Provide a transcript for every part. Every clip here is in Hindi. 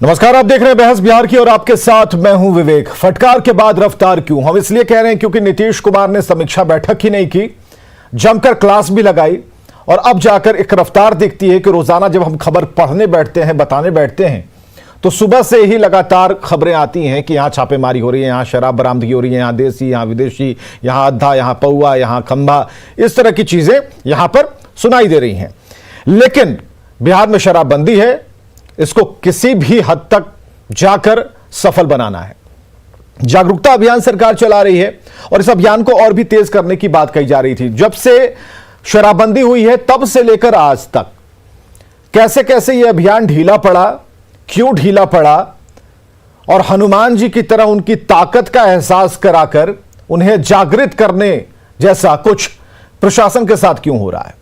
नमस्कार, आप देख रहे हैं बहस बिहार की और आपके साथ मैं हूं विवेक। फटकार के बाद रफ्तार क्यों? हम इसलिए कह रहे हैं क्योंकि नीतीश कुमार ने समीक्षा बैठक ही नहीं की, जमकर क्लास भी लगाई और अब जाकर एक रफ्तार दिखती है कि रोजाना जब हम खबर पढ़ने बैठते हैं, बताने बैठते हैं, तो सुबह से ही लगातार खबरें आती हैं कि यहां छापेमारी हो रही है, यहां शराब बरामदगी हो रही है, यहां देसी, यहां विदेशी, यहां अद्धा, यहां पौआ, यहां खंभा, इस तरह की चीजें यहां पर सुनाई दे रही हैं। लेकिन बिहार में शराबबंदी है, इसको किसी भी हद तक जाकर सफल बनाना है। जागरूकता अभियान सरकार चला रही है और इस अभियान को और भी तेज करने की बात कही जा रही थी। जब से शराबबंदी हुई है तब से लेकर आज तक कैसे कैसे यह अभियान ढीला पड़ा, क्यों ढीला पड़ा, और हनुमान जी की तरह उनकी ताकत का एहसास कराकर उन्हें जागृत करने जैसा कुछ प्रशासन के साथ क्यों हो रहा है?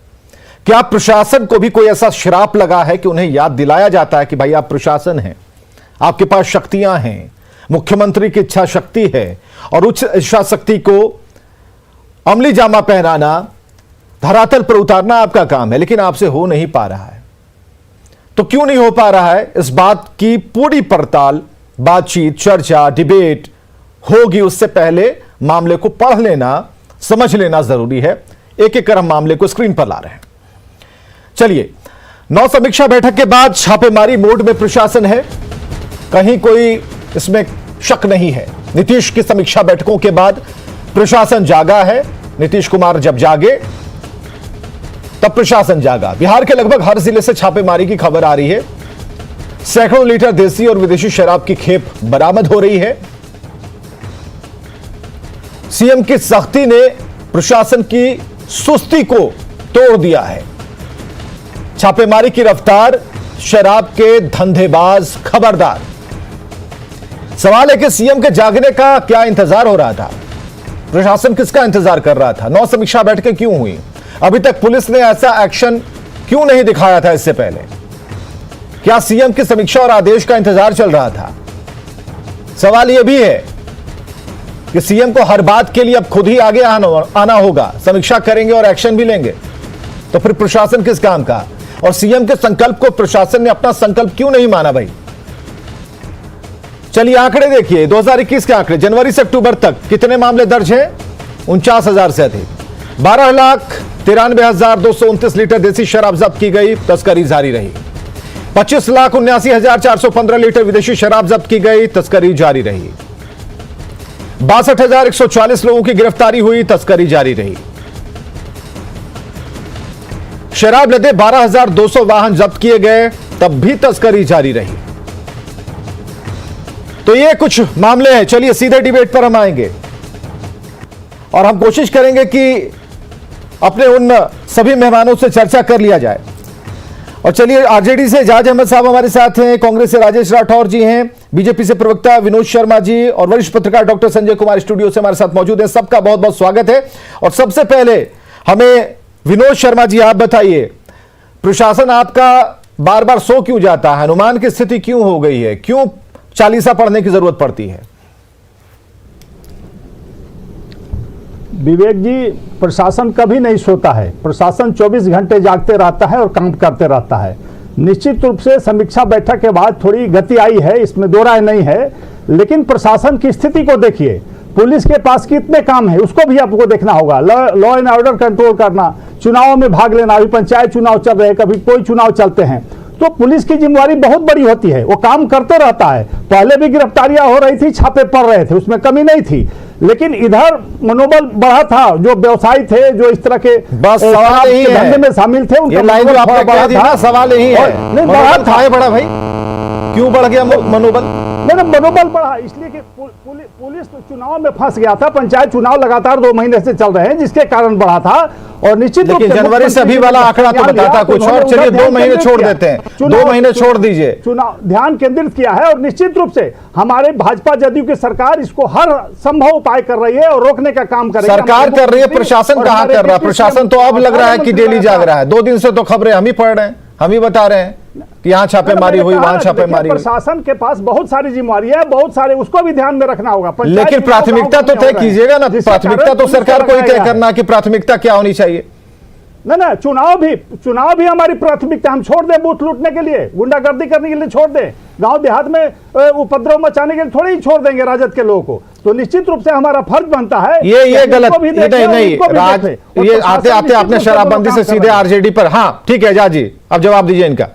क्या प्रशासन को भी कोई ऐसा श्राप लगा है कि उन्हें याद दिलाया जाता है कि भाई आप प्रशासन हैं, आपके पास शक्तियां हैं, मुख्यमंत्री की इच्छा शक्ति है और उच्च इच्छा शक्ति को अमली जामा पहनाना, धरातल पर उतारना आपका काम है, लेकिन आपसे हो नहीं पा रहा है। तो क्यों नहीं हो पा रहा है, इस बात की पूरी पड़ताल, बातचीत, चर्चा, डिबेट होगी। उससे पहले मामले को पढ़ लेना, समझ लेना जरूरी है। एक एक कर हम मामले को स्क्रीन पर ला रहे हैं। चलिए, 9 समीक्षा बैठक के बाद छापेमारी मोड में प्रशासन है, कहीं कोई इसमें शक नहीं है। नीतीश की समीक्षा बैठकों के बाद प्रशासन जागा है। नीतीश कुमार जब जागे तब प्रशासन जागा। बिहार के लगभग हर जिले से छापेमारी की खबर आ रही है। सैकड़ों लीटर देसी और विदेशी शराब की खेप बरामद हो रही है। सीएम की सख्ती ने प्रशासन की सुस्ती को तोड़ दिया है। छापेमारी की रफ्तार, शराब के धंधेबाज खबरदार। सवाल है कि सीएम के जागने का क्या इंतजार हो रहा था? प्रशासन किसका इंतजार कर रहा था? 9 समीक्षा बैठकें क्यों हुई? अभी तक पुलिस ने ऐसा एक्शन क्यों नहीं दिखाया था इससे पहले? क्या सीएम की समीक्षा और आदेश का इंतजार चल रहा था? सवाल यह भी है कि सीएम को हर बात के लिए अब खुद ही आगे आना होगा। समीक्षा करेंगे और एक्शन भी लेंगे, तो फिर प्रशासन किस काम का? और सीएम के संकल्प को प्रशासन ने अपना संकल्प क्यों नहीं माना भाई? चलिए आंकड़े देखिए, 2021 के आंकड़े, जनवरी से अक्टूबर तक कितने मामले दर्ज हैं? 49,000 से अधिक। 12,93,229 लीटर देसी शराब जब्त की गई, तस्करी जारी रही। 25,79,415 लीटर विदेशी शराब जब्त की गई, तस्करी जारी रही। 62,140 लोगों की गिरफ्तारी हुई, तस्करी जारी रही। शराब लदे 12,200 वाहन जब्त किए गए, तब भी तस्करी जारी रही। तो ये कुछ मामले हैं। चलिए सीधे डिबेट पर हम आएंगे और हम कोशिश करेंगे कि अपने उन सभी मेहमानों से चर्चा कर लिया जाए। और चलिए, आरजेडी से एजाज अहमद साहब हमारे साथ हैं, कांग्रेस से राजेश राठौर जी हैं, बीजेपी से प्रवक्ता विनोद शर्मा जी और वरिष्ठ पत्रकार डॉक्टर संजय कुमार स्टूडियो से हमारे साथ मौजूद हैं। सबका बहुत बहुत स्वागत है। और सबसे पहले हमें विनोद शर्मा जी, आप बताइए, प्रशासन आपका बार बार सो क्यों जाता है? हनुमान की स्थिति क्यों हो गई है? क्यों चालीसा पढ़ने की जरूरत पड़ती है? विवेक जी, प्रशासन कभी नहीं सोता है। प्रशासन 24 घंटे जागते रहता है और काम करते रहता है। निश्चित रूप से समीक्षा बैठक के बाद थोड़ी गति आई है, इसमें दो राय नहीं है, लेकिन प्रशासन की स्थिति को देखिए। पुलिस के पास कितने काम है उसको भी आपको देखना होगा। लॉ एंड ऑर्डर कंट्रोल करना, चुनाव में भाग लेना, अभी पंचायत चुनाव चल रहे हैं, कभी कोई चुनाव चलते हैं, तो पुलिस की जिम्मेवारी बहुत बड़ी होती है, वो काम करते रहता है। पहले भी गिरफ्तारियां हो रही थी, छापे पड़ रहे थे, उसमें कमी नहीं थी, लेकिन इधर मनोबल बढ़ा था। जो व्यवसायी थे, जो इस तरह के धंधे में शामिल थे, उनका मनोबल बढ़ा था। सवाल यही है, नहीं बढ़ा था, बड़ा भाई क्यों बढ़ गया मनोबल? नहीं, मनोबल बढ़ा इसलिए कि पुलिस तो चुनाव में फंस गया था। पंचायत चुनाव लगातार 2 महीने से चल रहे हैं, जिसके कारण बढ़ा था। और निश्चित रूप से जनवरी से अभी वाला आंकड़ा तो बताता कुछ और। चलिए 2 महीने छोड़ देते हैं, 2 महीने छोड़ दीजिए। चुनाव ध्यान केंद्रित किया है और निश्चित रूप से हमारे भाजपा जदयू की सरकार इसको हर संभव उपाय कर रही है और रोकने का काम कर रही है। सरकार कर रही है, प्रशासन कहां कर रहा है? प्रशासन तो अब लग रहा है कि डेली जाग रहा है। 2 दिन से तो खबरें हम ही पढ़ रहे हैं, हम ही बता रहे हैं कि यहां छापेमारी हुई, वहां छापेमारी हुई। प्रशासन के पास बहुत सारी जिम्मेवारी है, बहुत सारे, उसको भी ध्यान में रखना होगा। लेकिन प्राथमिकता तो तय कीजिएगा ना। प्राथमिकता तो सरकार को ही तय करना कि प्राथमिकता क्या होनी चाहिए। ना चुनाव भी हमारी प्राथमिकता। हम छोड़ दें बूथ लूटने के लिए, गुंडागर्दी करने के लिए छोड़ दें, गांव देहात में उपद्रव मचाने के लिए थोड़ी ही छोड़ देंगे राजद के लोगों को। तो निश्चित रूप से हमारा फर्ज बनता है ये गलत, नहीं राज, ये आते आते आपने शराबबंदी से सीधे आरजेडी पर, हाँ ठीक है एजाज जी अब जवाब दीजिए इनका।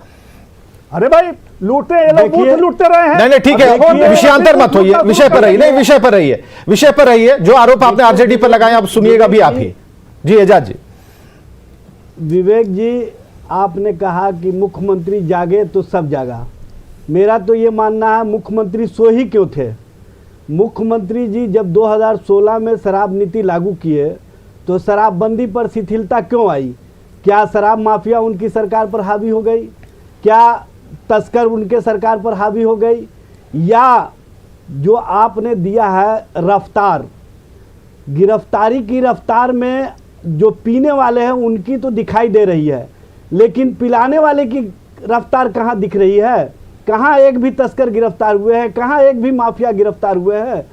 अरे भाई लूटते लूटते रहे हैं। नहीं ठीक है, विषयांतर मत होइए, विषय पर रहिए, नहीं विषय पर रहिए, विषय पर रहिए। जो आरोप आपने आरजेडी पर लगाए अब सुनिएगा भी आप ही। जी एजाज जी। विवेक जी, आपने कहा कि मुख्यमंत्री जागे तो सब जागा। मेरा तो ये मानना है मुख्यमंत्री सो ही क्यों थे। मुख्यमंत्री जी जब 2016 में शराब नीति लागू किए तो शराबबंदी पर शिथिलता क्यों आई? क्या शराब माफिया उनकी सरकार पर हावी हो गई? क्या तस्कर उनके सरकार पर हावी हो गई? या जो आपने दिया है रफ्तार, गिरफ्तारी की रफ्तार में जो पीने वाले हैं उनकी तो दिखाई दे रही है, लेकिन पिलाने वाले की रफ्तार कहाँ दिख रही है? कहाँ एक भी तस्कर गिरफ्तार हुए हैं? कहाँ एक भी माफिया गिरफ्तार हुए हैं?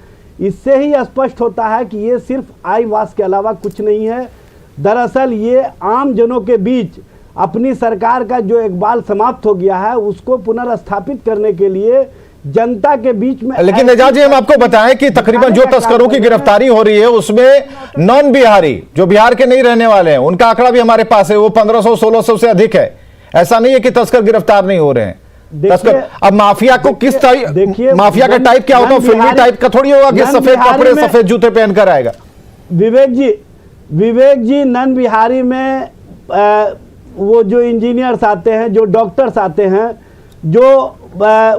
इससे ही स्पष्ट होता है कि ये सिर्फ आई वास के अलावा कुछ नहीं है। दरअसल ये आम जनों के बीच अपनी सरकार का जो इकबाल समाप्त हो गया है उसको पुनर्स्थापित करने के लिए जनता के बीच में। लेकिन एजाज जी हम आपको बताएं कि तकरीबन जो तस्करों की गिरफ्तारी हो रही है उसमें नॉन बिहारी, जो बिहार के नहीं रहने वाले हैं, उनका आंकड़ा भी हमारे पास है, वो 1500-1600 से अधिक है। ऐसा नहीं है कि तस्कर गिरफ्तार नहीं हो रहे हैं। तस्कर अब माफिया को किस टाइप, माफिया का टाइप क्या होता है? फिल्मी टाइप का थोड़ी होगा कि सफेद कपड़े सफेद जूते पहनकर आएगा। विवेक जी नन बिहारी में वो जो इंजीनियर्स आते हैं, जो डॉक्टर्स आते हैं, जो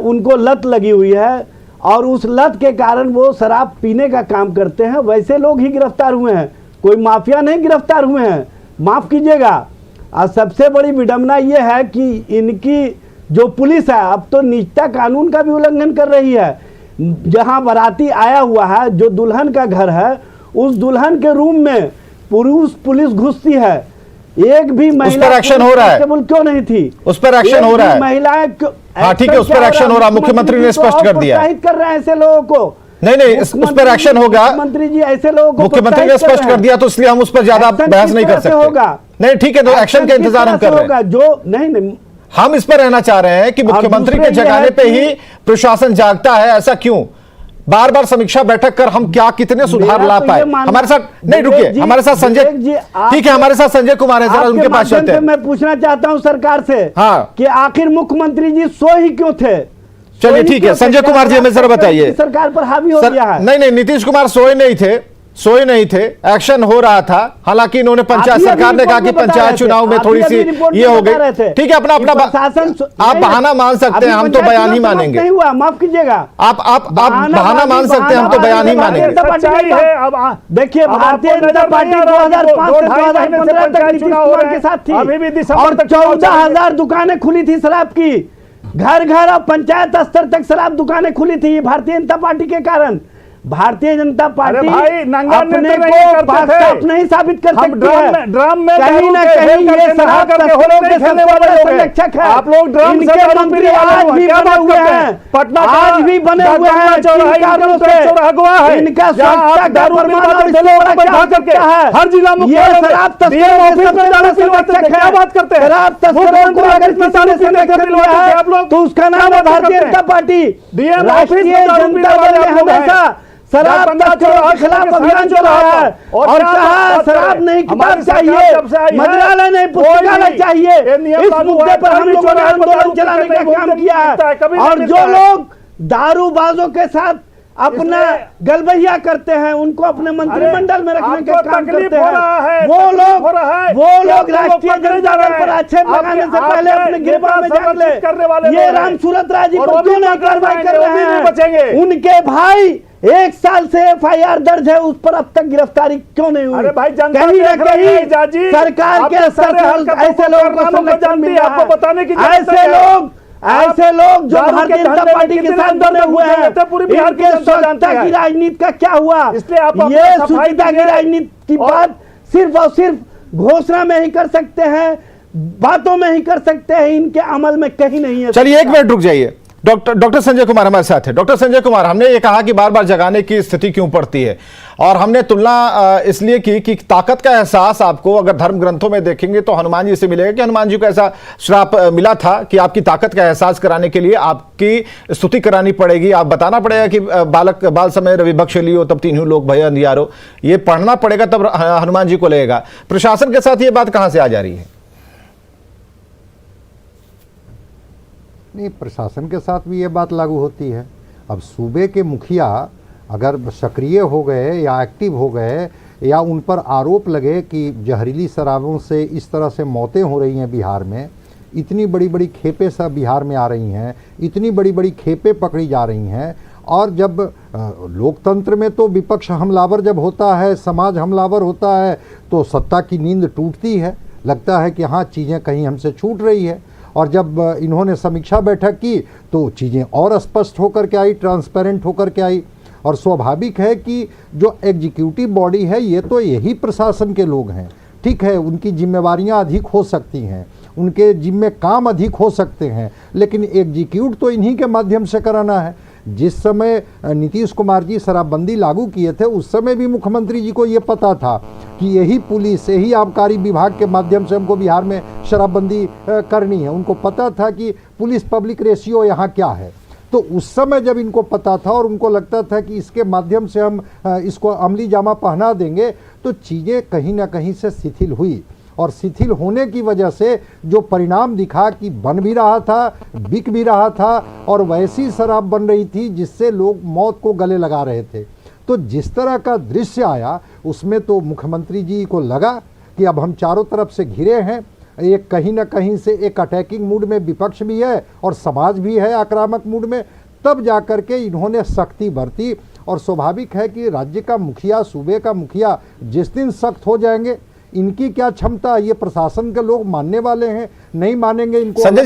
उनको लत लगी हुई है और उस लत के कारण वो शराब पीने का काम करते हैं, वैसे लोग ही गिरफ्तार हुए हैं, कोई माफिया नहीं गिरफ्तार हुए हैं। माफ कीजिएगा। और सबसे बड़ी विडंबना ये है कि इनकी जो पुलिस है अब तो निजता कानून का भी उल्लंघन कर रही है। जहां बाराती आया हुआ है, जो दुल्हन का घर है, उस दुल्हन के रूम में पुलिस घुसती है। एक भी महिला, उस पर एक्शन हो रहा है, क्यों नहीं थी? उस पर एक्शन हो रहा है, महिलाएं, हाँ ठीक है, उस पर एक्शन हो रहा है। मुख्यमंत्री ने स्पष्ट कर दिया, कर रहे हैं ऐसे लोगों को। नहीं उस पर एक्शन होगा। मुख्यमंत्री जी ऐसे लोगों को मुख्यमंत्री ने स्पष्ट कर दिया, तो इसलिए हम उस पर ज्यादा बहस नहीं कर सकते। नहीं ठीक है, तो एक्शन का इंतजार हम कर रहे हैं। जो नहीं हम इस पर रहना चाह रहे हैं कि मुख्यमंत्री के जगाने पे ही प्रशासन जागता है, ऐसा क्यों? बार बार समीक्षा बैठक कर हम क्या कितने सुधार ला पाए? हमारे साथ नहीं, रुकिए, हमारे साथ संजय, ठीक है, हमारे साथ संजय कुमार है, जरा उनके पास चलते हैं। मैं पूछना चाहता हूं सरकार से, हाँ, कि आखिर मुख्यमंत्री जी सो ही क्यों थे? चलिए ठीक है, संजय कुमार जी हमें जरा बताइए। सरकार पर हावी हो गया है। नहीं नीतीश कुमार सोए नहीं थे, एक्शन हो रहा था। हालांकि इन्होंने पंचायत, सरकार ने कहा कि पंचायत चुनाव में थोड़ी सी ये हो गई, ठीक है, अपना शासन। आप बहाना मान सकते हैं, हम तो बयान ही मानेंगे। नहीं हुआ, माफ कीजिएगा, आप बहाना मान सकते हैं, हम तो बयान ही मानेंगे। देखिए भारतीय जनता पार्टी 2005 से 2015 तक नीतीश कुमार के साथ थी और 14,000 दुकानें खुली थी शराब की। घर घर और पंचायत स्तर तक शराब दुकानें खुली थी भारतीय जनता पार्टी के कारण। भारतीय जनता पार्टी अपने को बादशाह नहीं साबित कर सकती है। ड्राम में कहीं ना कहीं ये शराब तस्करों के सबसे बड़े संरक्षक है। आप लोग ड्राम से मंत्री आज भी बने हुए हैं, पटना आज भी बने हुए हैं, कारणों से इनका स्वच्छता का प्रमाण करके हर जिला में ये शराब तस्करों के सबसे बड़े संरक्षक है। बात करते हैं शराब तस्करों को अगर किसी ने संरक्षक लिया है तो उसका नाम है भारतीय जनता पार्टी। राष्ट्रीय जनता दल ने हमेशा शराब तस्करों के खिलाफ अभियान चलाया है और कहा शराब नहीं किताब चाहिए, मंत्रालय नहीं पुस्तकालय चाहिए। इस मुद्दे पर हम लोगों ने आंदोलन चलाने का काम किया है। और जो लोग दारूबाजों के साथ अपना गलबैया करते हैं उनको अपने मंत्रिमंडल में रखने का काम करते हैं, वो लोग राष्ट्रीय जनता दल पर आक्षेप लगाने से पहले अपने गिरफ्तार में जाग ले। ये राम सूरत राय जी पर क्यों नहीं कार्रवाई कर रहे हैं? उनके भाई 1 साल से FIR दर्ज है, उस पर अब तक गिरफ्तारी क्यों नहीं हुई? कहीं ना कहीं सरकार के स्तर से ऐसे लोगों को संरक्षण मिल रहा है। ऐसे लोग जो भारतीय जनता पार्टी के साथ बने हुए हैं, इनके स्वच्छता की राजनीति का क्या हुआ? ये शुचिता की राजनीति की बात सिर्फ और सिर्फ घोषणा में ही कर सकते हैं, बातों में ही कर सकते हैं, इनके अमल में कहीं नहीं है। चलिए 1 मिनट रुक जाइए, डॉक्टर संजय कुमार हमारे साथ है। डॉक्टर संजय कुमार, हमने ये कहा कि बार बार जगाने की स्थिति क्यों पड़ती है, और हमने तुलना इसलिए की कि ताकत का एहसास आपको अगर धर्म ग्रंथों में देखेंगे तो हनुमान जी से मिलेगा कि हनुमान जी को ऐसा श्राप मिला था कि आपकी ताकत का एहसास कराने के लिए आपकी स्तुति करानी पड़ेगी, आप बताना पड़ेगा कि बालक बाल समय रविभक्ष लियो तब तीनों लोग भय अंधियारो, ये पढ़ना पड़ेगा तब हनुमान जी को लगेगा। प्रशासन के साथ ये बात कहां से आ जा रही है? नहीं, प्रशासन के साथ भी ये बात लागू होती है। अब सूबे के मुखिया अगर सक्रिय हो गए या एक्टिव हो गए या उन पर आरोप लगे कि जहरीली शराबों से इस तरह से मौतें हो रही हैं बिहार में, इतनी बड़ी बड़ी खेपें सब बिहार में आ रही हैं, इतनी बड़ी बड़ी खेपें पकड़ी जा रही हैं, और जब लोकतंत्र में तो विपक्ष हमलावर जब होता है, समाज हमलावर होता है, तो सत्ता की नींद टूटती है, लगता है कि हाँ चीज़ें कहीं हमसे छूट रही है। और जब इन्होंने समीक्षा बैठक की तो चीज़ें और स्पष्ट होकर के आई, ट्रांसपेरेंट होकर के आई। और स्वाभाविक है कि जो एग्जीक्यूटिव बॉडी है ये तो यही प्रशासन के लोग हैं, ठीक है, उनकी जिम्मेवारियां अधिक हो सकती हैं, उनके जिम्मे काम अधिक हो सकते हैं, लेकिन एग्जीक्यूट तो इन्हीं के माध्यम से कराना है। जिस समय नीतीश कुमार जी शराबबंदी लागू किए थे उस समय भी मुख्यमंत्री जी को ये पता था कि यही पुलिस, यही आबकारी विभाग के माध्यम से हमको बिहार में शराबबंदी करनी है। उनको पता था कि पुलिस पब्लिक रेशियो यहाँ क्या है। तो उस समय जब इनको पता था और उनको लगता था कि इसके माध्यम से हम इसको अमली जामा पहना देंगे, तो चीज़ें कहीं ना कहीं से शिथिल हुई, और शिथिल होने की वजह से जो परिणाम दिखा कि बन भी रहा था, बिक भी रहा था, और वैसी शराब बन रही थी जिससे लोग मौत को गले लगा रहे थे। तो जिस तरह का दृश्य आया उसमें तो मुख्यमंत्री जी को लगा कि अब हम चारों तरफ से घिरे हैं, एक कहीं ना कहीं से एक अटैकिंग मूड में विपक्ष भी है और समाज भी है आक्रामक मूड में। तब जाकर के इन्होंने सख्ती बरती, और स्वाभाविक है कि राज्य का मुखिया, सूबे का मुखिया जिस दिन सख्त हो जाएंगे, इनकी क्या क्षमता, ये प्रशासन के लोग मानने वाले हैं, नहीं मानेंगे इनको। संजय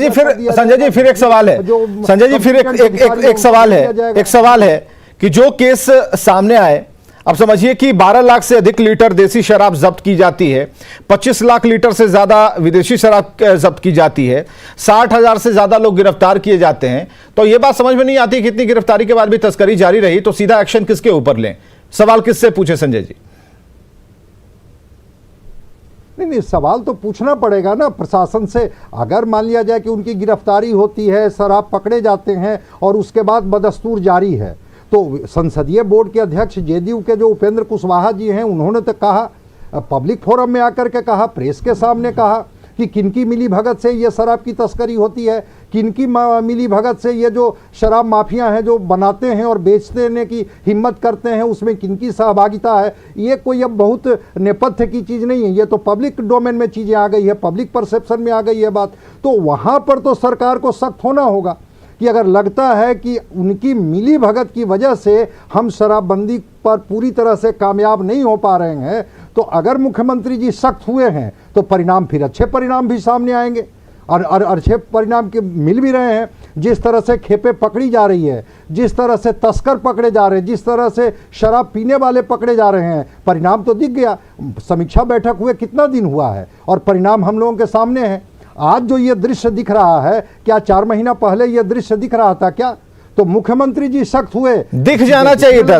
जी फिर एक सवाल है, संजय जी फिर एक सवाल है कि जो केस सामने आए, अब समझिए कि 12 लाख से अधिक लीटर देसी शराब जब्त की जाती है, 25 लाख लीटर से ज्यादा विदेशी शराब जब्त की जाती है, 60,000 से ज्यादा लोग गिरफ्तार किए जाते हैं। तो यह बात समझ में नहीं आती कि इतनी गिरफ्तारी के बाद भी तस्करी जारी रही, तो सीधा एक्शन किसके ऊपर लें? सवाल किससे पूछे संजय जी? नहीं, सवाल तो पूछना पड़ेगा ना प्रशासन से। अगर मान लिया जाए कि उनकी गिरफ्तारी होती है, शराब पकड़े जाते हैं और उसके बाद बदस्तूर जारी है, तो संसदीय बोर्ड के अध्यक्ष जेडीयू के जो उपेंद्र कुशवाहा जी हैं, उन्होंने तो कहा, पब्लिक फोरम में आकर के कहा, प्रेस के सामने कहा कि किनकी मिली भगत से ये शराब की तस्करी होती है, किनकी मिली भगत से ये जो शराब माफिया हैं जो बनाते हैं और बेचने की हिम्मत करते हैं, उसमें किनकी सहभागिता है। ये कोई अब बहुत नेपथ्य की चीज़ नहीं है, ये तो पब्लिक डोमेन में चीज़ें आ गई है, पब्लिक परसेप्शन में आ गई है बात। तो वहाँ पर तो सरकार को सख्त होना होगा कि अगर लगता है कि उनकी मिली भगत की वजह से हम शराबबंदी पर पूरी तरह से कामयाब नहीं हो पा रहे हैं, तो अगर मुख्यमंत्री जी सख्त हुए हैं तो परिणाम, फिर अच्छे परिणाम भी सामने आएंगे, और अच्छे परिणाम के मिल भी रहे हैं। जिस तरह से खेपें पकड़ी जा रही है, जिस तरह से तस्कर पकड़े जा रहे हैं, जिस तरह से शराब पीने वाले पकड़े जा रहे हैं, परिणाम तो दिख गया। समीक्षा बैठक हुए कितना दिन हुआ है और परिणाम हम लोगों के सामने है। आज जो ये दृश्य दिख रहा है, क्या 4 महीना पहले ये दृश्य दिख रहा था क्या? तो मुख्यमंत्री जी सख्त हुए, दिख जाना चाहिए था।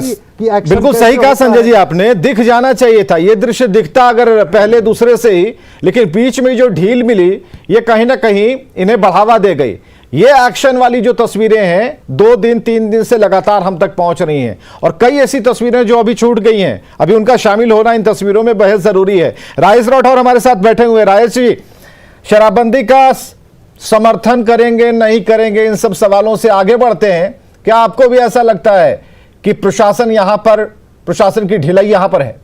बिल्कुल सही कहा संजय जी आपने, दिख जाना चाहिए था। ये दृश्य दिखता अगर पहले दूसरे से ही, लेकिन बीच में जो ढील मिली ये कहीं ना कहीं इन्हें बढ़ावा दे गई। ये एक्शन वाली जो तस्वीरें हैं 2 दिन 3 दिन से लगातार हम तक पहुंच रही हैं, और कई ऐसी तस्वीरें जो अभी छूट गई हैं, अभी उनका शामिल होना इन तस्वीरों में बेहद जरूरी है। राजेश राठौर हमारे साथ बैठे हुए। राजेश जी, शराबबंदी का समर्थन करेंगे नहीं करेंगे, इन सब सवालों से आगे बढ़ते हैं। क्या आपको भी ऐसा लगता है कि प्रशासन यहां पर, प्रशासन की ढिलाई यहां पर है?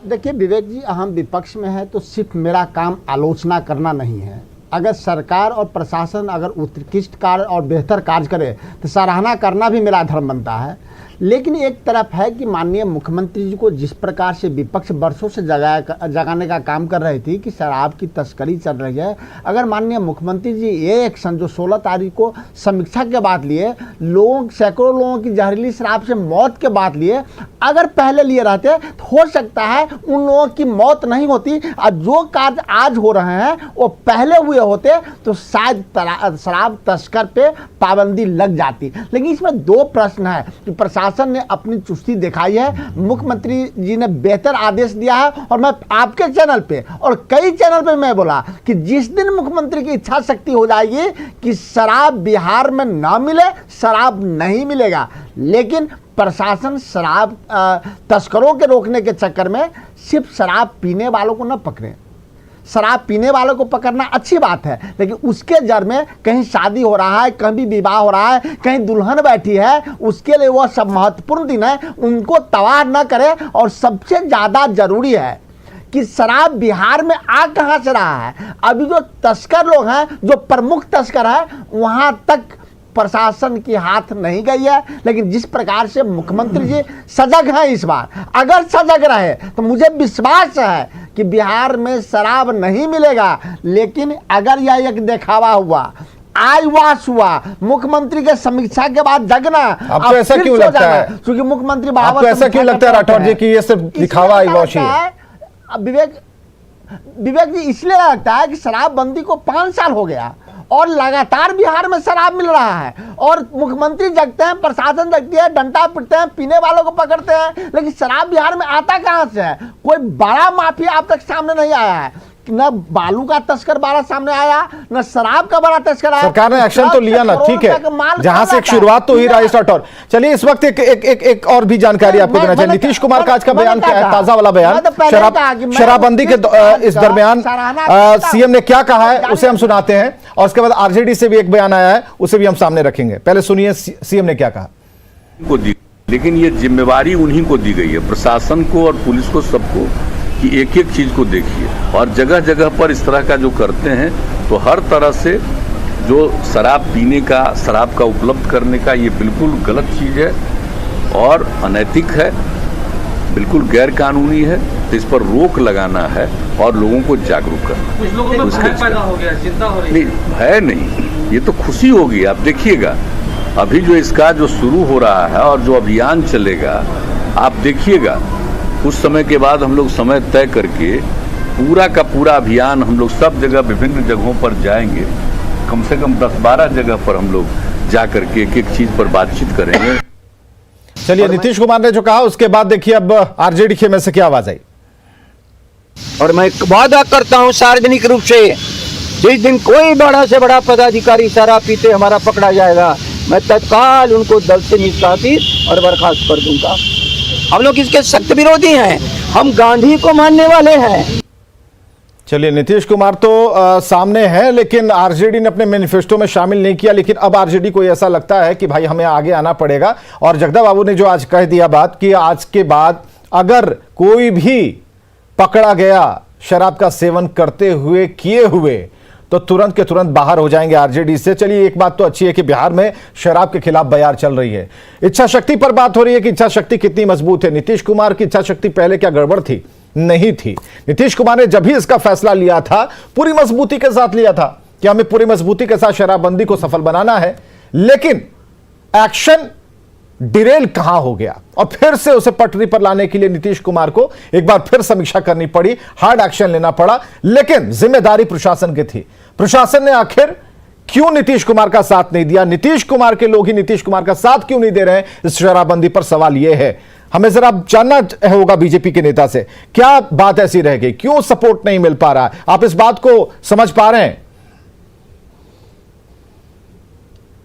देखिए विवेक जी, हम विपक्ष में है तो सिर्फ मेरा काम आलोचना करना नहीं है। अगर सरकार और प्रशासन अगर उत्कृष्ट कार्य और बेहतर कार्य करे तो सराहना करना भी मेरा धर्म बनता है। लेकिन एक तरफ है कि माननीय मुख्यमंत्री जी को जिस प्रकार से विपक्ष वर्षों से जगाने का काम कर रही थी कि शराब की तस्करी चल रही है, अगर माननीय मुख्यमंत्री जी ये एक्शन जो 16 तारीख को समीक्षा के बाद लिए, सैकड़ों लोगों की जहरीली शराब से मौत के बाद लिए, अगर पहले लिए रहते तो हो सकता है उन लोगों की मौत नहीं होती और जो कार्य आज हो रहे हैं वो पहले हुए होते तो शायद शराब तस्कर पे पाबंदी लग जाती। लेकिन इसमें दो प्रश्न है कि प्रशासन ने अपनी चुस्ती दिखाई है, मुख्यमंत्री जी ने बेहतर आदेश दिया है, और मैं आपके चैनल पे और कई चैनल पे मैं बोला कि जिस दिन मुख्यमंत्री की इच्छा शक्ति हो जाएगी कि शराब बिहार में ना मिले, शराब नहीं मिलेगा। लेकिन प्रशासन शराब तस्करों के रोकने के चक्कर में सिर्फ शराब पीने वालों को न पकड़े। शराब पीने वालों को पकड़ना अच्छी बात है, लेकिन उसके जड़ में कहीं शादी हो रहा है, कहीं विवाह हो रहा है, कहीं दुल्हन बैठी है, उसके लिए वह सब महत्वपूर्ण दिन है, उनको तबाह न करे। और सबसे ज़्यादा जरूरी है कि शराब बिहार में आ कहाँ से रहा है। अभी जो तस्कर लोग हैं, जो प्रमुख तस्कर हैं, वहाँ तक प्रशासन की हाथ नहीं गई है। लेकिन जिस प्रकार से मुख्यमंत्री जी सजग हैं इस बार, अगर सजग रहे तो मुझे विश्वास है कि बिहार में शराब नहीं मिलेगा। लेकिन अगर यह एक दिखावा हुआ, आईवास हुआ, मुख्यमंत्री के समीक्षा के बाद जगना, आपको ऐसा क्यों लगता है? क्योंकि मुख्यमंत्री आपको ऐसा क्यों लगता है राठौर जी कि ये सिर्फ दिखावा आईवास ही है? विवेक जी, इसलिए लगता है कि शराबबंदी को 5 साल हो गया और लगातार बिहार में शराब मिल रहा है, और मुख्यमंत्री जगते हैं, प्रशासन जगती है, डंडा पीटते हैं, पीने वालों को पकड़ते हैं, लेकिन शराब बिहार में आता कहां से है? कोई बड़ा माफिया अब तक सामने नहीं आया है। न बालू का तस्कर बड़ा सामने आया, न शराब का बड़ा तस्कर आया। सरकार ने एक्शन तो लिया ना, ठीक है, जहां से एक शुरुआत तो हुई राइस राठौर। चलिए इस वक्त एक और भी जानकारी आपको देना चाहिए। नीतीश कुमार का आज का बयान क्या है, ताजा वाला बयान शराबबंदी के इस दरमियान सीएम ने क्या कहा है उसे हम सुनाते हैं, और उसके बाद आरजेडी से भी एक बयान आया है, उसे भी हम सामने रखेंगे। पहले सुनिए सीएम ने क्या कहा। लेकिन ये जिम्मेवारी उन्हीं को दी गई है, प्रशासन को और पुलिस को, सबको, कि एक एक चीज को देखिए, और जगह जगह पर इस तरह का जो करते हैं तो हर तरह से जो शराब पीने का, शराब का उपलब्ध करने का, ये बिल्कुल गलत चीज है और अनैतिक है, बिल्कुल गैर कानूनी है। तो इस पर रोक लगाना है और लोगों को जागरूक करना। कुछ लोगों को भय पैदा हो गया, चिंता हो रही है। नहीं, भय नहीं, ये तो खुशी होगी। आप देखिएगा अभी जो इसका जो शुरू हो रहा है और जो अभियान चलेगा, आप देखिएगा कुछ समय के बाद हम लोग समय तय करके पूरा का पूरा अभियान हम लोग सब जगह विभिन्न जगहों पर जाएंगे। कम से कम 10-12 जगह पर हम लोग जा करके एक एक चीज पर बातचीत करेंगे। चलिए, नीतीश कुमार ने जो कहा उसके बाद देखिए अब आरजेडी के में से क्या आवाज आई। और मैं वादा करता हूं सार्वजनिक रूप से, जिस दिन कोई बड़ा से बड़ा पदाधिकारी शराब पीते हमारा पकड़ा जाएगा, मैं तत्काल उनको दल से निष्कासित और बर्खास्त कर दूंगा। हम लोग इसके सख्त विरोधी हैं, हम गांधी को मानने वाले हैं। चलिए, नीतीश कुमार तो सामने है, लेकिन आरजेडी ने अपने मैनिफेस्टो में शामिल नहीं किया। लेकिन अब आरजेडी को ऐसा लगता है कि भाई हमें आगे आना पड़ेगा। और जगदा बाबू ने जो आज कह दिया बात कि आज के बाद अगर कोई भी पकड़ा गया शराब का सेवन करते हुए, किए हुए, तो तुरंत के तुरंत बाहर हो जाएंगे आरजेडी से। चलिए, एक बात तो अच्छी है कि बिहार में शराब के खिलाफ बयार चल रही है। इच्छा शक्ति पर बात हो रही है कि इच्छा शक्ति कितनी मजबूत है। नीतीश कुमार की इच्छा शक्ति पहले क्या गड़बड़ थी? नहीं थी। नीतीश कुमार ने जब भी इसका फैसला लिया था, पूरी मजबूती के साथ लिया था कि हमें पूरी मजबूती के साथ शराबबंदी को सफल बनाना है। लेकिन एक्शन डिरेल कहां हो गया, और फिर से उसे पटरी पर लाने के लिए नीतीश कुमार को एक बार फिर समीक्षा करनी पड़ी, हार्ड एक्शन लेना पड़ा। लेकिन जिम्मेदारी प्रशासन की थी। प्रशासन ने आखिर क्यों नीतीश कुमार का साथ नहीं दिया? नीतीश कुमार के लोग ही नीतीश कुमार का साथ क्यों नहीं दे रहे हैं? इस शराबबंदी पर सवाल यह है, हमें जरा जानना होगा बीजेपी के नेता से, क्या बात ऐसी रह गई, क्यों सपोर्ट नहीं मिल पा रहा? आप इस बात को समझ पा रहे हैं?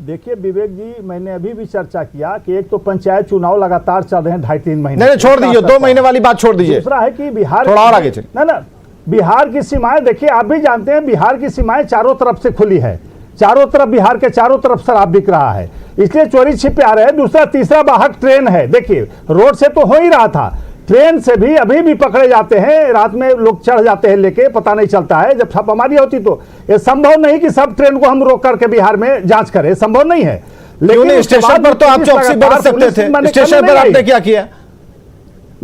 देखिए विवेक जी, मैंने अभी भी चर्चा किया कि एक तो पंचायत चुनाव लगातार चल रहे हैं 2.5-3 महीने। नहीं, छोड़ दीजिए, 2 महीने वाली बात छोड़ दीजिए। दूसरा है कि बिहार थोड़ा और आगे चलिए। ना बिहार की सीमाएं देखिए, आप भी जानते हैं बिहार की सीमाएं चारों तरफ से खुली है, चारों तरफ बिहार के चारों तरफ शराब बिक रहा है, इसलिए चोरी छिपे आ रहे हैं। दूसरा तीसरा वाहक ट्रेन है। देखिए रोड से तो हो ही रहा था, ट्रेन से भी अभी भी पकड़े जाते हैं, रात में लोग चढ़ जाते हैं लेके, पता नहीं चलता है। जब छापामारी होती तो ये संभव नहीं कि सब ट्रेन को हम रोक करके बिहार में जांच करें, संभव नहीं है। क्यों नहीं? स्टेशन पर तो आप चौकसी बरत सकते थे, स्टेशन पर आपने क्या किया?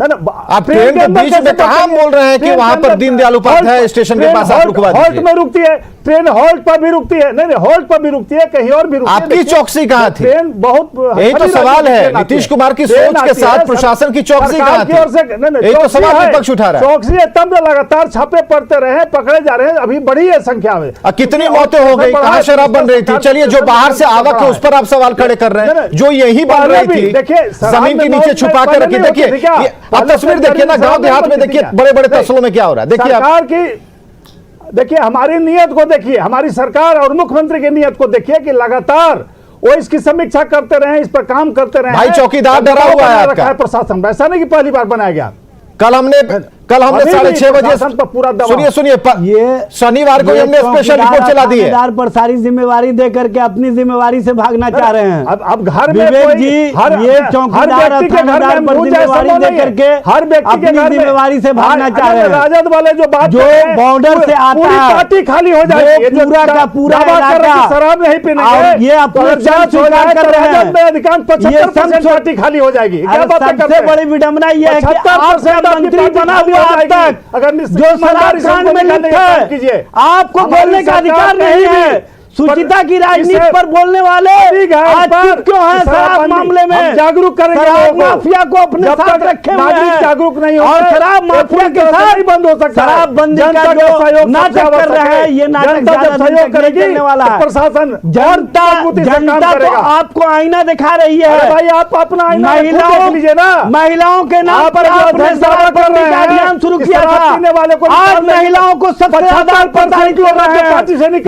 आप ट्रेन के बीच में कहां बोल रहे हैं कि वहां पर दीनदयाल उपाध्याय स्टेशन के पास आप रुकवा दीजिए? हॉल्ट में रुकती है ट्रेन, हॉल्ट पर भी रुकती है, नहीं हॉल्ट पर भी रुकती है, कहीं और भी रुकती है। आपकी चौकसी कहां थी? ट्रेन बहुत, यही तो सवाल है। नीतीश कुमार की सोच के साथ प्रशासन की चौकसी कहां थी? यही तो सवाल विपक्ष उठा रहा है। चौकसी है तब लगातार छापे पड़ते रहे, पकड़े जा रहे हैं, अभी बड़ी है संख्या में। कितनी मौतें हो गई, कहां शराब बन रही थी? चलिए, जो बाहर से आवक है उस पर आप सवाल खड़े कर रहे हैं, जो यही बन रही थी जमीन के नीचे छुपा कर रखी। देखिए आप तस्वीर देखिए ना, गांव देहात में देखिए बड़े बड़े तस्लों में क्या हो रहा है। देखिए सरकार की, देखिए हमारी नीयत को देखिए, हमारी सरकार और मुख्यमंत्री की नीयत को देखिए कि लगातार वो इसकी समीक्षा करते रहे, इस पर काम करते रहे। भाई चौकीदार डरा हुआ है आपका। प्रशासन वैसा नहीं कि पहली बार बनाया गया। कल हमने 6:30 बजे सुनिए ये शनिवार को हमने स्पेशल रिपोर्ट चला दी है। पर सारी जिम्मेवारी दे करके अपनी जिम्मेवारी से भागना चाह रहे हैं। अब घर में विवेक जी, ये चौकीदार पर जिम्मेवारी दे करके हर व्यक्ति के अपनी जिम्मेवारी से भागना चाह रहे हैं। राजद वाले जो बात, जो बॉर्डर से आता है, पार्टी खाली हो जाएगी, पूरा का पूरा शराब नहीं पीने, ये अपने स्वीकार कर रहे हैं। अधिकांश 75% पार्टी खाली हो जाएगी। सबसे बड़ी विडंबना यह है कि आप मंत्री बना हुआ अब तक, अगर जो शराब कांड में लिखा है, आपको बोलने का अधिकार नहीं है। सुचिता की राजनीति पर बोलने वाले आज चुप क्यों हैं? शराब मामले में जागरूक करेंगे, शराब माफिया को अपने साथ रखे हुए हैं, जागरूक नहीं और शराब माफिया के साथ बंद हो सकता है। शराब बंदी का जो नाटक कर रहे हैं, ये नाटक सहयोग करेगी वाला है प्रशासन। जनता तो आपको आईना दिखा रही है भाई, आप अपना आईना लीजिए ना। महिलाओं के नाम पर आपने अभियान शुरू किया था, आज महिलाओं को सबसे ज्यादा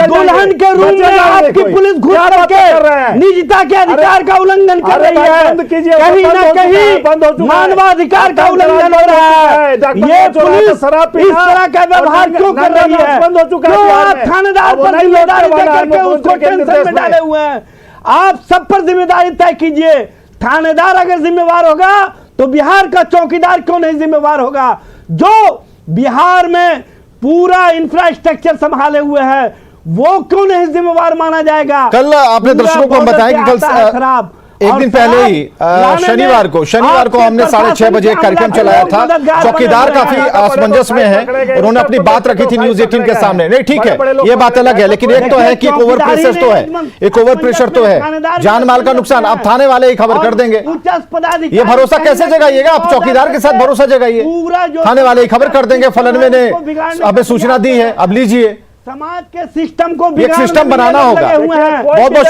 दुल्हन के रूप में आपकी पुलिस घुस करके निजता के अधिकार का उल्लंघन कर रही है। कहीं ना कहीं मानवाधिकार का उल्लंघन हो रहा है। ये पुलिस इस तरह का व्यवहार क्यों कर रही है? क्यों आप थानेदार पर जिम्मेदारी दे करके उसको टेंशन में डाले हुए हैं? आप सब पर जिम्मेदारी तय कीजिए। थानेदार अगर जिम्मेवार होगा तो बिहार का चौकीदार क्यों नहीं जिम्मेवार होगा? जो बिहार में पूरा इंफ्रास्ट्रक्चर संभाले हुए है, वो क्यों नहीं जिम्मेवार माना जाएगा? कल आपने दर्शकों को हम बताया कि कल एक दिन पहले ही शनिवार को हमने 6:30 बजे एक कार्यक्रम चलाया था। चौकीदार काफी असमंजस में है, उन्होंने अपनी बात रखी थी न्यूज 18 के सामने। नहीं ठीक है, ये बात अलग है, लेकिन एक तो है कि एक ओवर प्रेशर तो है, एक ओवर प्रेशर तो है, जान माल का नुकसान। अब थाने वाले ही खबर कर देंगे, ये भरोसा कैसे जगाइएगा? आप चौकीदार के साथ भरोसा जगाइए, थाने वाले ही खबर कर देंगे फलाने ने हमें सूचना दी है, अब लीजिए। समाज के सिस्टम को एक सिस्टम बनाना होगा। बहुत बहुत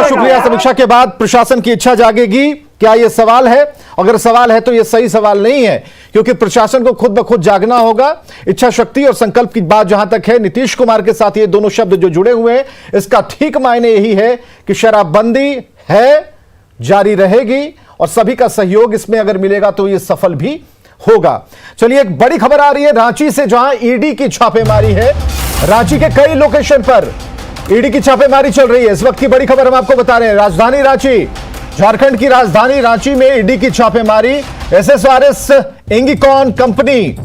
शुक्रिया। समीक्षा के बाद प्रशासन की इच्छा जागेगी, क्या यह सवाल है? अगर सवाल है तो यह सही सवाल नहीं है, क्योंकि प्रशासन को खुद ब खुद जागना होगा। इच्छा शक्ति और संकल्प की बात जहां तक है, नीतीश कुमार के साथ ये दोनों शब्द जो जुड़े हुए हैं, इसका ठीक मायने यही है कि शराबबंदी है, जारी रहेगी और सभी का सहयोग इसमें अगर मिलेगा तो यह सफल भी होगा। चलिए, एक बड़ी खबर आ रही है रांची से, जहां ईडी की छापेमारी है। रांची के कई लोकेशन पर ईडी की छापेमारी चल रही है। इस वक्त की बड़ी खबर हम आपको बता रहे हैं। राजधानी रांची, झारखंड की राजधानी रांची में ईडी की छापेमारी। एसएसआरएस इंगिकॉन कंपनी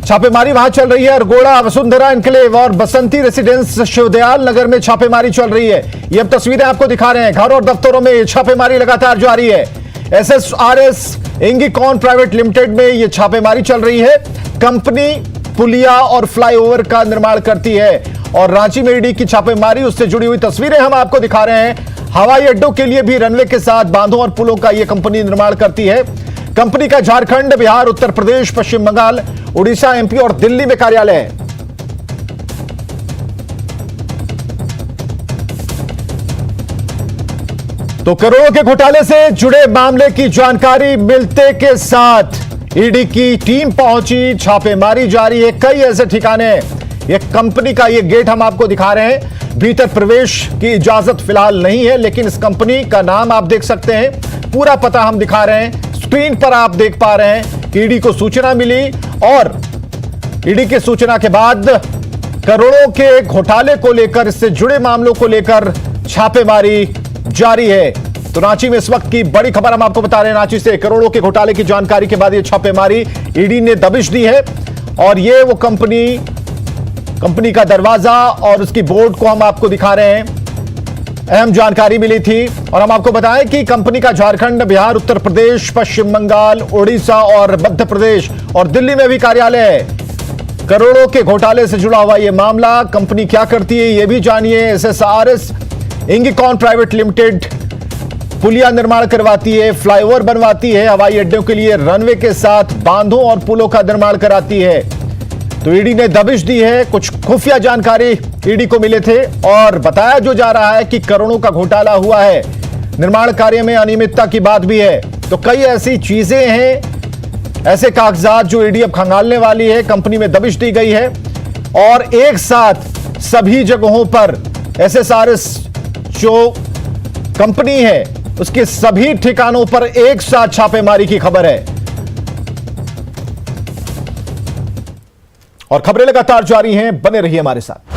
छापेमारी वहां चल रही है। अरगोड़ा, वसुंधरा एन्क्लेव और बसंती रेसिडेंस शिवदयाल नगर में छापेमारी चल रही है। ये हम तस्वीरें आपको दिखा रहे हैं। घर और दफ्तरों में छापेमारी लगातार जारी है। एसएसआरएस इंगिकॉन प्राइवेट लिमिटेड में यह छापेमारी चल रही है। कंपनी पुलिया और फ्लाईओवर का निर्माण करती है और रांची में ईडी की छापेमारी, उससे जुड़ी हुई तस्वीरें हम आपको दिखा रहे हैं। हवाई अड्डों के लिए भी रनवे के साथ बांधों और पुलों का यह कंपनी निर्माण करती है। कंपनी का झारखंड, बिहार, उत्तर प्रदेश, पश्चिम बंगाल, उड़ीसा, एमपी और दिल्ली में कार्यालय है। तो करोड़ों के घोटाले से जुड़े मामले की जानकारी मिलते के साथ ईडी की टीम पहुंची, छापेमारी जारी है। कई ऐसे ठिकाने, एक कंपनी का ये गेट हम आपको दिखा रहे हैं। भीतर प्रवेश की इजाजत फिलहाल नहीं है, लेकिन इस कंपनी का नाम आप देख सकते हैं, पूरा पता हम दिखा रहे हैं। स्क्रीन पर आप देख पा रहे हैं कि ईडी को सूचना मिली और ईडी की सूचना के बाद करोड़ों के घोटाले को लेकर, इससे जुड़े मामलों को लेकर छापेमारी जारी है। तो रांची में इस वक्त की बड़ी खबर हम आपको बता रहे हैं। रांची से करोड़ों के घोटाले की जानकारी के बाद यह छापेमारी ईडी ने दबिश दी है और ये वो कंपनी का दरवाजा और उसकी बोर्ड को हम आपको दिखा रहे हैं। अहम जानकारी मिली थी। और हम आपको बताएं कि कंपनी का झारखंड, बिहार, उत्तर प्रदेश, पश्चिम बंगाल, उड़ीसा और मध्य प्रदेश और दिल्ली में भी कार्यालय है। करोड़ों के घोटाले से जुड़ा हुआ यह मामला। कंपनी क्या करती है यह भी जानिए। एसएसआरएस इंगिकॉन प्राइवेट लिमिटेड पुलिया निर्माण करवाती है, फ्लाईओवर बनवाती है, हवाई अड्डों के लिए रनवे के साथ बांधों और पुलों का निर्माण कराती है। तो ईडी ने दबिश दी है। कुछ खुफिया जानकारी ईडी को मिले थे और बताया जो जा रहा है कि करोड़ों का घोटाला हुआ है, निर्माण कार्य में अनियमितता की बात भी है। तो कई ऐसी चीजें हैं, ऐसे कागजात जो ईडी अब खंगालने वाली है। कंपनी में दबिश दी गई है और एक साथ सभी जगहों पर एसएसआरएस जो कंपनी है उसके सभी ठिकानों पर एक साथ छापेमारी की खबर है। और खबरें लगातार जारी हैं, बने रहिए हमारे साथ।